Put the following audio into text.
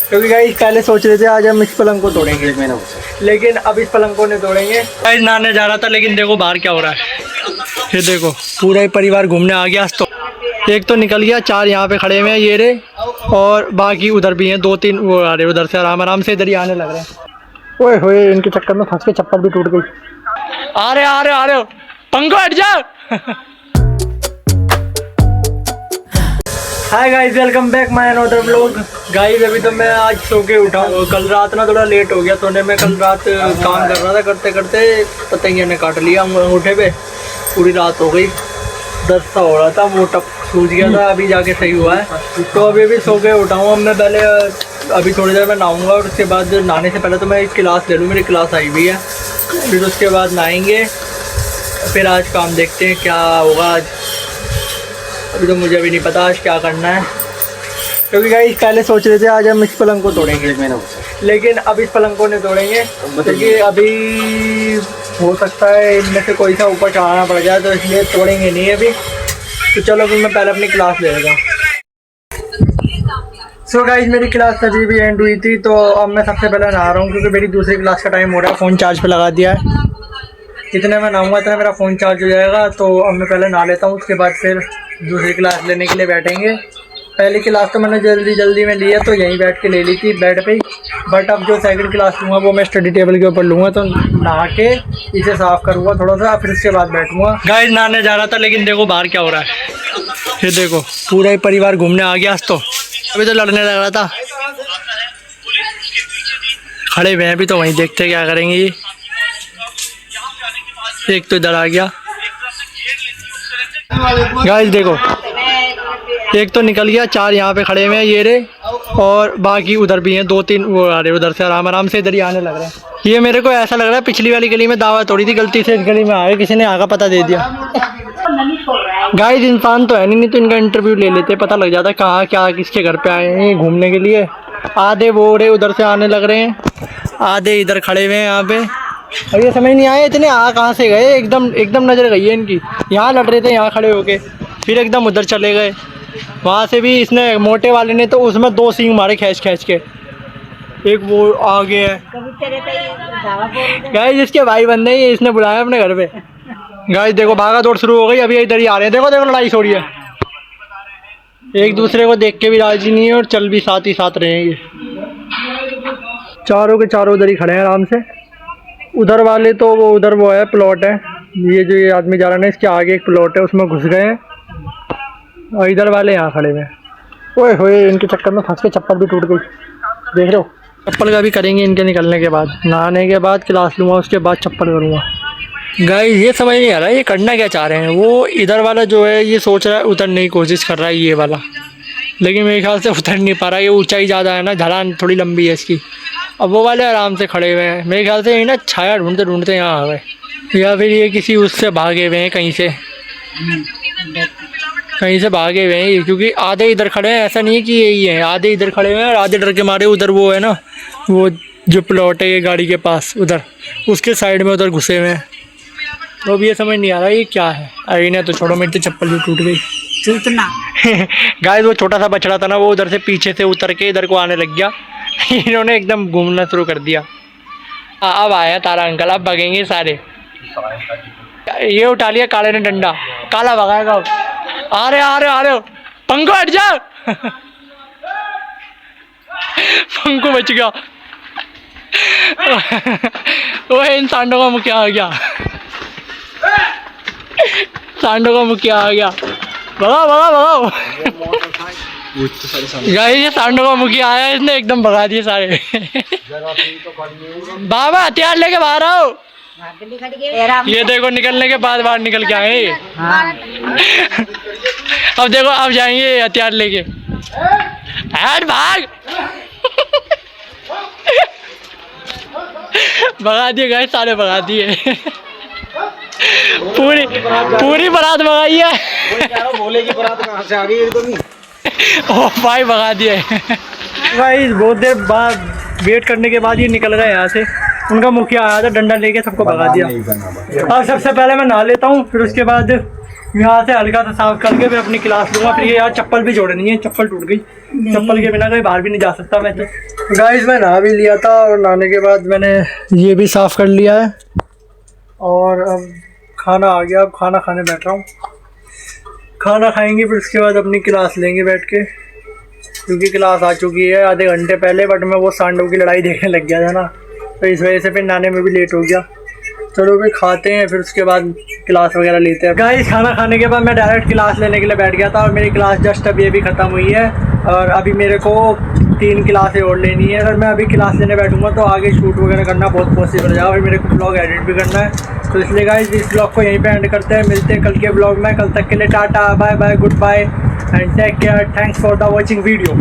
क्योंकि गाइस पहले सोच रहे थे आज हम इस पलंग को तोड़ेंगे, लेकिन अब इस पलंग को नहीं तोड़ेंगे। गाइस नहाने जा रहा था, लेकिन देखो बाहर क्या हो रहा है। ये देखो पूरा ही परिवार घूमने आ गया आज तो। एक तो निकल गया, 4 यहाँ पे खड़े हुए हैं ये रे, और बाकी उधर भी हैं 2-3 वो आ रहे उधर से आराम आराम से इधर ही आने लग रहे हैं। ओए होए इनके चक्कर में फंस के चप्पल भी टूट गई। आ रहे पंखो हट जा। Hi guys, welcome back my another vlog. Guys अभी तो मैं आज सो के उठा हूँ। कल रात ना थोड़ा लेट हो गया सोने में। कल रात काम कर रहा था, करते करते पतंगिया ने काट लिया अंगूठे पे। पूरी रात हो गई, दर्द सा हो रहा था, वो टप सूज गया था। अभी जाके सही हुआ है। तो अभी भी सो के उठा हूँ। अब मैं पहले अभी थोड़ी देर में नहाऊंगा, और उसके बाद नहाने से पहले तो मैं एक क्लास ले लूँ। मेरी क्लास आई हुई है, फिर उसके बाद नहाएंगे। फिर आज काम देखते हैं क्या होगा आज। अभी तो मुझे भी नहीं पता आज क्या करना है, क्योंकि गाइस पहले सोच रहे थे आज हम इस पलंग को तोड़ेंगे, लेकिन अब इस पलंग को नहीं तोड़ेंगे क्योंकि अभी हो सकता है इनमें से कोई सा ऊपर चढ़ाना पड़ जाए, तो इसलिए तोड़ेंगे नहीं अभी। तो चलो फिर मैं पहले अपनी क्लास ले लेता हूँ। सो गाइस मेरी क्लास अभी भी एंड हुई थी, तो अब मैं सबसे पहले नहा रहा हूँ क्योंकि मेरी दूसरी क्लास का टाइम हो रहा है। फ़ोन चार्ज पे लगा दिया है। जितने मैं नहाऊंगा इतना मेरा फ़ोन चार्ज हो जाएगा। तो अब मैं पहले नहा लेता हूँ, उसके बाद फिर दूसरी क्लास लेने के लिए बैठेंगे। पहली क्लास तो मैंने जल्दी में ली है, तो यहीं बैठ के ले ली थी बेड पे ही। बट अब जो सेकंड क्लास लूँगा वो मैं स्टडी टेबल के ऊपर लूँगा। तो नहा के इसे साफ़ करूँगा थोड़ा सा, फिर उसके बाद बैठूँगा। गाइस नहाने जा रहा था, लेकिन देखो बाहर क्या हो रहा है। ये देखो पूरा ही परिवार घूमने आ गया आज तो। अभी तो लड़ने लग रहा था, खड़े हुए हैं अभी। तो वहीं देखते क्या करेंगे ये। एक तो इधर आ गया। गाइस देखो एक तो निकल गया, 4 यहाँ पे खड़े हुए हैं ये रे, और बाकी उधर भी हैं 2-3 वो आ रहे उधर से आराम आराम से इधर ही आने लग रहे हैं। ये मेरे को ऐसा लग रहा है पिछली वाली गली में दावा तोड़ी थी, गलती से इस गली में आ गए, किसी ने आगा पता दे दिया। गाइस इंसान तो है नहीं तो इनका इंटरव्यू ले लेते, पता लग जाता कहाँ क्या किसके घर पे आए हैं घूमने के लिए। आधे वो रे उधर से आने लग रहे हैं, आधे इधर खड़े हुए हैं यहाँ पे। और ये समझ नहीं आया इतने आ कहाँ से गए। एकदम नज़र गई है इनकी। यहाँ लड़ रहे थे यहाँ खड़े होके, फिर एकदम उधर चले गए। वहाँ से भी इसने मोटे वाले ने तो उसमें 2 सींग मारे खींच के। एक वो आगे है गाइस, इसके भाई बंदे ही, इसने बुलाया अपने घर पे। गाइस देखो भागा दौड़ शुरू हो गई, अभी इधर ही आ रहे हैं। देखो लड़ाई हो रही है। एक दूसरे को देख के भी राजी नहीं है, और चल भी साथ ही साथ रहे हैं ये। चारों के चारों उधर ही खड़े हैं आराम से। उधर वाले तो वो उधर वो है प्लॉट है, ये आदमी जा रहा है इसके आगे एक प्लॉट है, उसमें घुस गए हैं। और इधर वाले यहाँ खड़े हुए हैं। ओए होए इनके चक्कर में फंस के चप्पल भी टूट गई, देख रहे हो। चप्पल का भी करेंगे इनके निकलने के बाद। नहाने के बाद क्लास लूँगा, उसके बाद चप्पल करूँगा। गाइस ये समझ नहीं आ रहा है ये करना क्या चाह रहे हैं। वो इधर वाला जो है ये सोच रहा है उतरने की कोशिश कर रहा है ये वाला, लेकिन मेरे ख्याल से उतर नहीं पा रहा। ये ऊंचाई ज़्यादा है ना, ढलान थोड़ी लंबी है इसकी। अब वो वाले आराम से खड़े हुए हैं। मेरे ख्याल से ये ना छाया ढूंढते ढूंढते यहाँ आ गए, या फिर ये किसी उससे भागे हुए हैं कहीं से भागे हुए हैं। क्योंकि आधे इधर खड़े हैं, ऐसा नहीं है कि यही है। आधे इधर खड़े हुए हैं और आधे डर के मारे उधर वो है ना, वो जो प्लॉट है ये गाड़ी के पास उधर उसके साइड में उधर घुसे हुए हैं। तो अब ये समझ नहीं आ रहा ये क्या है। अरे इन्हें तो छोड़ो, मेरी तो चप्पल भी टूट गई। गाइस वो छोटा सा बछड़ा था ना, वो उधर से पीछे से उतर के इधर को आने लग गया। इन्होंने एकदम घूमना शुरू कर दिया। अब आया तारा अंकल, अब भगेंगे सारे। ये उठा लिया काले ने डंडा, काला भगाएगा। आ रहे पंखो हट जा। पंखो बच गया। वो इन सांडों का मुखिया आ गया। सांडों का मुखिया आ गया। भगाओ। गाइस ये सांडों का मुखिया आया, इसने एकदम भगा दिए सारे। बाबा हथियार लेके बाहर आओ। ये देखो निकलने के बाद बाहर निकल के आए। अब देखो अब जाएंगे हथियार लेके। भाग। भगा दिए गाइस, सारे भगा दिए। पूरी बारात भगाई है। बोले की बारात कहाँ से आ गई। ओ भाई भगा दिए। भाई बहुत देर बाद वेट करने के बाद ये निकल गए यहाँ से। उनका मुखिया आया था, डंडा लेके सबको भगा दिया। अब सबसे पहले मैं नहा लेता हूँ, फिर उसके बाद यहाँ से हल्का सा साफ करके फिर अपनी क्लास लूँगा। फिर ये यार चप्पल भी जोड़नी है, चप्पल टूट गई। चप्पल के बिना कहीं बाहर भी नहीं जा सकता मैं तो। गाइस मैं नहा भी लिया था और नहाने के बाद मैंने ये भी साफ़ कर लिया है और अब खाना आ गया। अब खाना खाने बैठ रहा हूँ। खाना खाएंगे फिर उसके बाद अपनी क्लास लेंगे बैठ के, क्योंकि क्लास आ चुकी है आधे घंटे पहले, बट मैं वो सांडों की लड़ाई देखने लग गया था ना, तो इस वजह से फिर नहाने में भी लेट हो गया। चलो फिर खाते हैं, फिर उसके बाद क्लास वगैरह लेते हैं। गाइस खाना खाने के बाद मैं डायरेक्ट क्लास लेने के लिए बैठ गया था और मेरी क्लास जस्ट अभी अभी ख़त्म हुई है और अभी मेरे को 3 क्लासें और लेनी है। अगर मैं अभी क्लास लेने बैठूंगा तो आगे शूट वगैरह करना बहुत पॉसिबल हो जाएगा और मेरे को ब्लॉग एडिट भी करना है। तो इसलिए गाइस इस ब्लॉग को यहीं पे एंड करते हैं। मिलते हैं कल के ब्लॉग में। कल तक के लिए tata, bye bye, goodbye and take care. Thanks for the watching video.